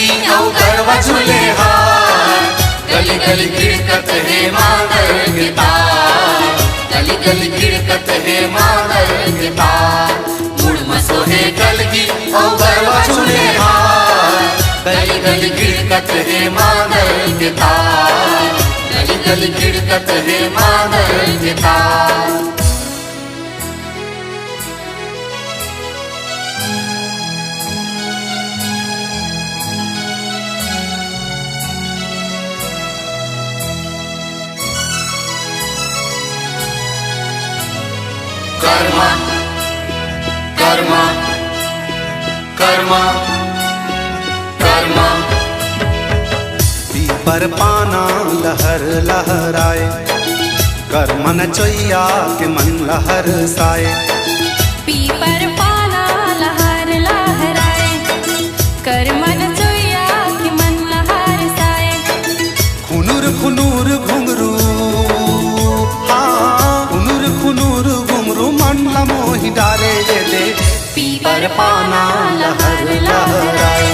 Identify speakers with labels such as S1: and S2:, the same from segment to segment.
S1: कलगी औ गरबा झूले हार, गली गली गिड़कत है मांगल के तार, गली गली गिड़कत है मांगल के तार। मुड़ मसो है कलगी औ गरबा झूले हार, गली गली गिड़कत है मांगल के तार, गली गली गिड़कत है मांगल के तार। कर्मा कर्मा कर्मा कर्मा।
S2: पीपर पाना लहर लहराए, कर्मन चोइया के मन लहर साए।
S3: पीपर पाना लहर लहराए, कर्मन चोइया के मन लहर साए।
S2: खुनुर खुनुर घुंघरू, हाँ खुनुर खुनुर घुंघरू मन ला मोहि डारे दे। पीपर पाना लहर लहराए,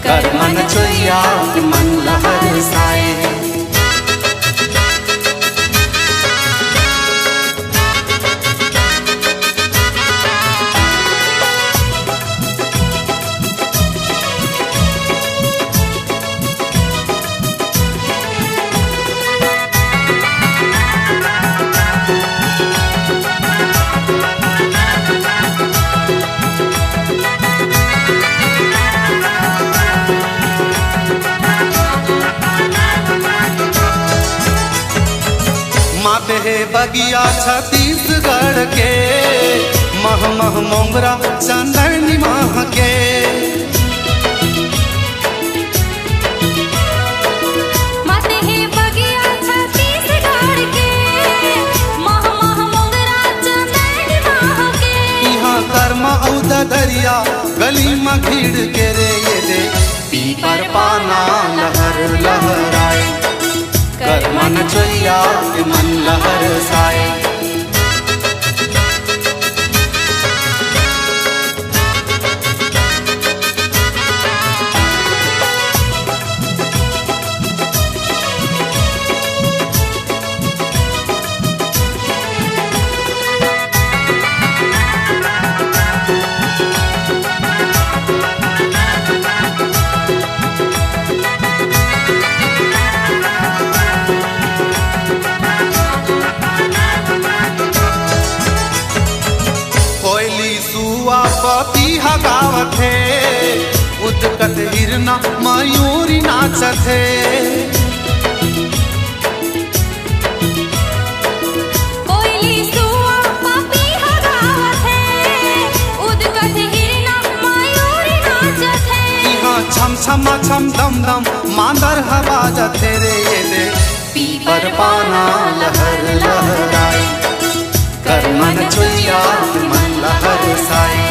S2: कर्मन चोइया के मन लहर साए। माते है बगिया छत्तीसगढ़ के, मह मह मोंगरा चंदनी माह के।
S3: माते है बगिया छत्तीसगढ़ के, मह मह मोंगरा चंदनी माह के।
S2: यहाँ कर्मा औ दरिया गली में भीड़ के रे ये दे। पीपर पाना लहर लहराए, कर्मन चोइया के मन लहर साए। पपीहा गावत है, उदकत हिरना मयूरी नाचत है।
S3: कोयली सुआ पपीहा गावत है, उदकत हिरना मयूरी नाचत है।
S2: यहाँ छम छम छम दम दम मांदर हवा जते रे ये दे। पीपर पाना लहर लहराए, कर्मन चोइया के मन लहर साए।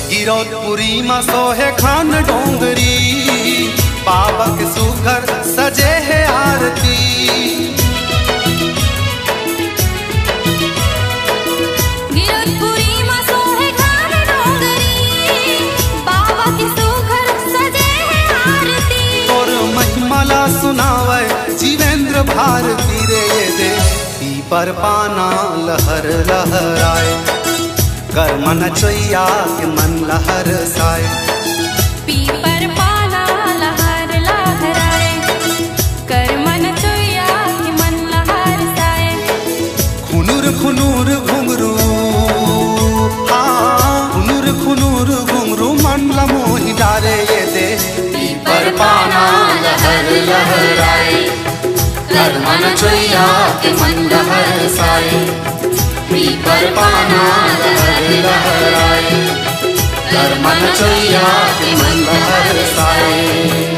S2: गिरौदपुरी में सोहे खान डोंगरी, बाबा के सुघर सजे है आरती।
S3: गिरौदपुरी में सोहे खान डोंगरी, बाबा के सुघर सजे है आरती।
S2: और महिमाला सुनावे जीवेंद्र भारती रे ये दे। पीपर पाना लहर लहराए, कर्मन चोइया के मन लहर साए।
S3: पीपर पाना लहर लहराए, कर्मन चोइया के मन लहर साए।
S2: खुनुर खुनुर घुंघरू, हाँ खुनुर खुनुर घुंघरू मन ला मोहि डारे ये दे।
S1: पीपर पाना लहर लहराए, कर्मन चोइया के मन लहर साए। पीपर पाना लहर लहराए,
S2: कर मन चोइया के मन हर साए।